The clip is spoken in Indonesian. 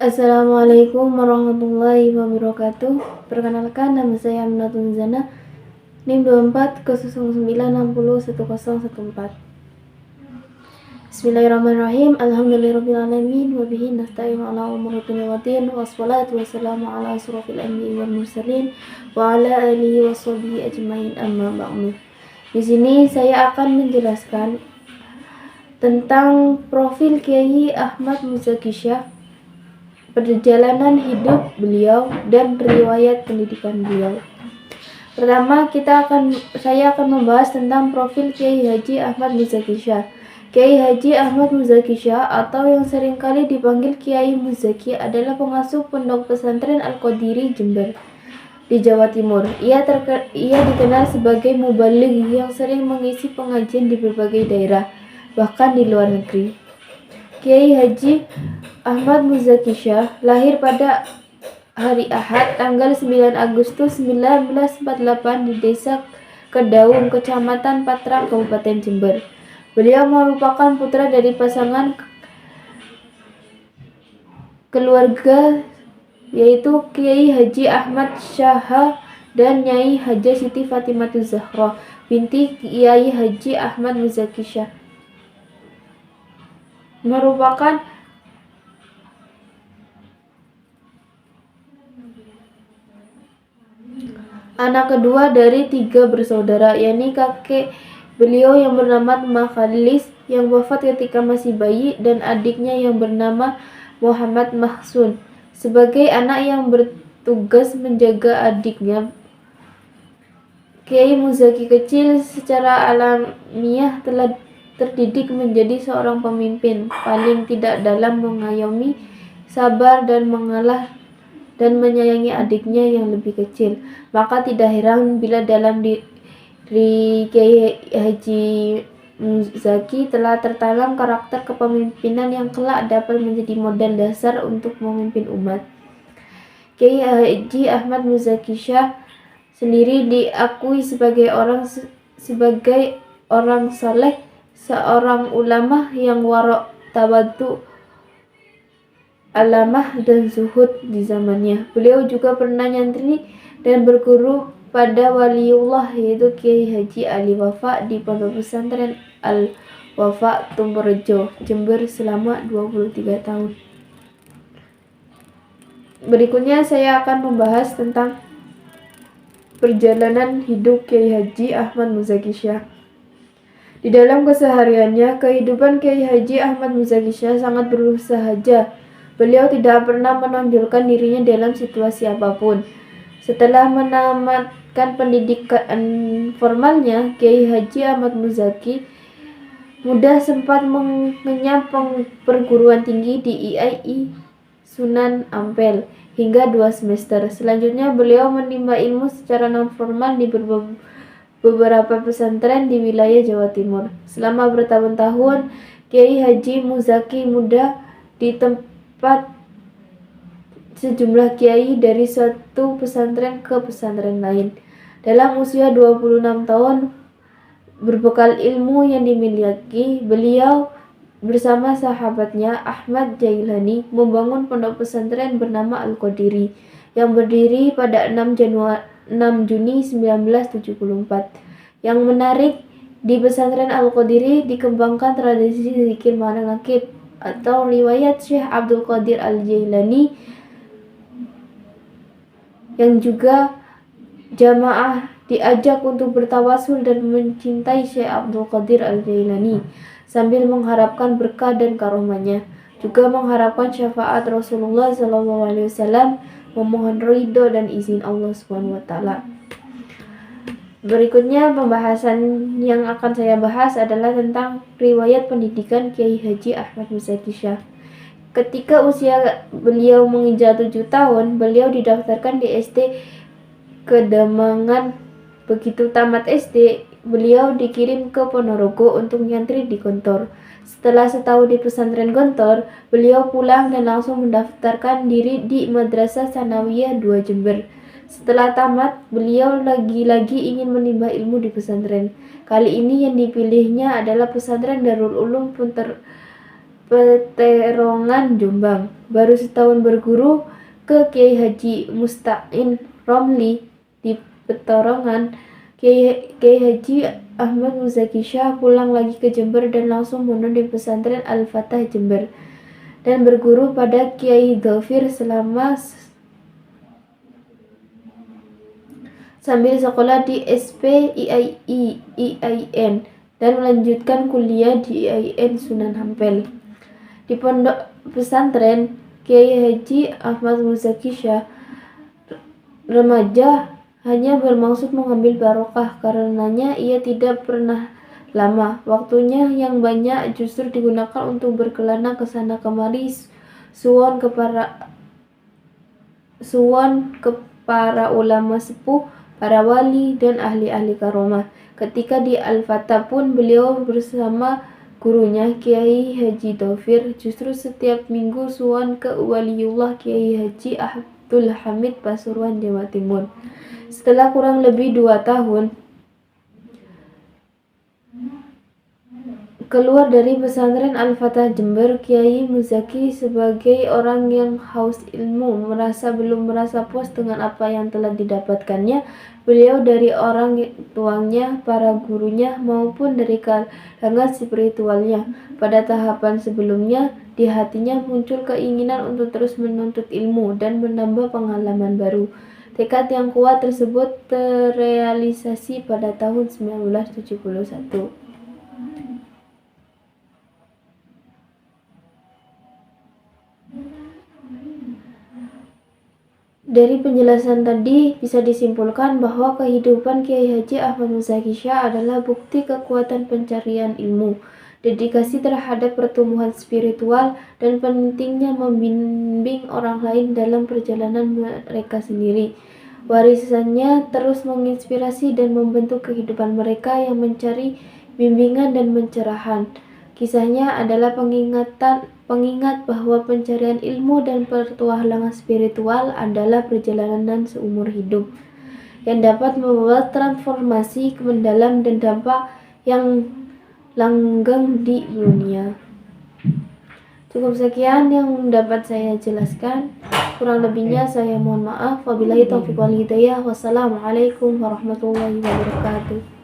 Assalamualaikum warahmatullahi wabarakatuh. Perkenalkan, nama saya Aminatun Zana, NIM 2409601014. Bismillahirrahmanirrahim. Alhamdulillahirrahmanirrahim. Wabihi nasta'in ala umuri dunya waddin. Wassalatu wassalamu ala asrofil anbiya'i wal mursalin wa ala alihi washabihi ajmain, amma ba'du. Di sini saya akan menjelaskan tentang profil Kiai Ahmad Muzaki Syah, perjalanan hidup beliau dan riwayat pendidikan beliau. Pertama, saya akan membahas tentang profil Kiai Haji Ahmad Muzaki Syah. Kiai Haji Ahmad Muzaki Syah atau yang seringkali dipanggil Kiai Muzaki adalah pengasuh Pondok Pesantren Al-Qadiri Jember di Jawa Timur. Ia dikenal sebagai mubaligh yang sering mengisi pengajian di berbagai daerah, bahkan di luar negeri. Kiai Haji Ahmad Muzaki Syah lahir pada hari Ahad tanggal 9 Agustus 1948 di Desa Kedaung, Kecamatan Patrang, Kabupaten Jember. Beliau merupakan putra dari pasangan keluarga yaitu Kiai Haji Ahmad Syah dan Nyai Hajah Siti Fatimah Zahra binti Kiai Haji Ahmad Muzaki Syah. Merupakan anak kedua dari 3 bersaudara, yakni kakek beliau yang bernama Makhalis yang wafat ketika masih bayi dan adiknya yang bernama Muhammad Mahsun. Sebagai anak yang bertugas menjaga adiknya, Kiai Muzaki kecil secara alamiah telah terdidik menjadi seorang pemimpin, paling tidak dalam mengayomi, sabar dan mengalah dan menyayangi adiknya yang lebih kecil. Maka tidak heran bila dalam diri Kiai Haji Muzaki telah tertanam karakter kepemimpinan yang kelak dapat menjadi modal dasar untuk memimpin umat. Kiai Haji Ahmad Muzaki Syah sendiri diakui sebagai orang saleh, seorang ulama yang warok, tawadhu, alamah dan zuhud di zamannya. Beliau juga pernah nyantri dan berguru pada waliullah yaitu Kiai Haji Ali Wafa di Pondok Pesantren Al-Wafa Tumorrejo, Jember selama 23 tahun. Berikutnya saya akan membahas tentang perjalanan hidup Kiai Haji Ahmad Muzaki Syah. Di dalam kesehariannya, kehidupan Kiai Haji Ahmad Muzaki Syah sangat bersahaja. Beliau tidak pernah menonjolkan dirinya dalam situasi apapun. Setelah menamatkan pendidikan formalnya, Kiai Haji Ahmad Muzaki muda sempat mengenyam perguruan tinggi di IAI Sunan Ampel hingga 2 semester. Selanjutnya beliau menimba ilmu secara non-formal di beberapa pesantren di wilayah Jawa Timur. Selama bertahun-tahun, Kiai Haji Muzaki muda di tempat sejumlah kiai dari suatu pesantren ke pesantren lain. Dalam usia 26 tahun, berbekal ilmu yang dimiliki, beliau bersama sahabatnya Ahmad Jailani membangun pondok pesantren bernama Al-Qadiri yang berdiri pada 6 Juni 1974. Yang menarik, di pesantren Al-Qadiri dikembangkan tradisi zikir manaqib atau riwayat Syekh Abdul Qadir Al-Jailani yang juga jamaah diajak untuk bertawasul dan mencintai Syekh Abdul Qadir Al-Jailani sambil mengharapkan berkah dan karomahnya, juga mengharapkan syafaat Rasulullah SAW, memohon ridho dan izin Allah SWT. Berikutnya pembahasan yang akan saya bahas adalah tentang riwayat pendidikan Kiai Haji Ahmad Muzaki Syah. Ketika usia beliau menginjak 7 tahun, beliau didaftarkan di SD Kedamangan. Begitu tamat SD, beliau dikirim ke Ponorogo untuk nyantri di Gontor. Setelah setahun di pesantren Gontor, beliau pulang dan langsung mendaftarkan diri di Madrasah Sanawiyah 2 Jember. Setelah tamat, beliau lagi-lagi ingin menimba ilmu di pesantren. Kali ini yang dipilihnya adalah pesantren Darul Ulum Peterongan, Jombang. Baru setahun berguru ke Kiai Haji Musta'in Romli di Peterongan, Kiai Haji Ahmad Muzaki Syah pulang lagi ke Jember dan langsung pondok di pesantren Al-Fatah Jember dan berguru pada Kiai Dhafir sambil sekolah di SP IAIN dan melanjutkan kuliah di IAIN Sunan Ampel. Di pondok pesantren Kiai Haji Ahmad Muzaki Syah, remaja hanya bermaksud mengambil barokah, karenanya ia tidak pernah lama. Waktunya yang banyak justru digunakan untuk berkelana ke sana kemari, suwon ke para ulama sepuh, para wali dan ahli-ahli karomah. Ketika di Al-Fatah pun beliau bersama gurunya Kiai Haji Dhafir justru setiap minggu suwon ke Waliullah Kiai Haji Abdul Hamid Pasuruan, Jawa Timur. Setelah kurang lebih 2 tahun keluar dari pesantren Al-Fatah Jember, Kiai Muzaki sebagai orang yang haus ilmu belum merasa puas dengan apa yang telah didapatkannya. Beliau dari orang tuanya, para gurunya maupun dari kalangan spiritualnya. Pada tahapan sebelumnya, di hatinya muncul keinginan untuk terus menuntut ilmu dan menambah pengalaman baru. Tekad yang kuat tersebut terrealisasi pada tahun 1971. Dari penjelasan tadi bisa disimpulkan bahwa kehidupan Kiai Haji Ahmad Muzaki Syah adalah bukti kekuatan pencarian ilmu, dedikasi terhadap pertumbuhan spiritual, dan pentingnya membimbing orang lain dalam perjalanan mereka sendiri. Warisannya terus menginspirasi dan membentuk kehidupan mereka yang mencari bimbingan dan pencerahan. Kisahnya adalah pengingat bahwa pencarian ilmu dan petualangan spiritual adalah perjalanan seumur hidup yang dapat membawa transformasi mendalam dan dampak yang langgeng di dunia. Cukup sekian yang dapat saya jelaskan. Kurang lebihnya saya mohon maaf. Wabillahi taufiq wal hidayah. Wassalamualaikum warahmatullahi wabarakatuh.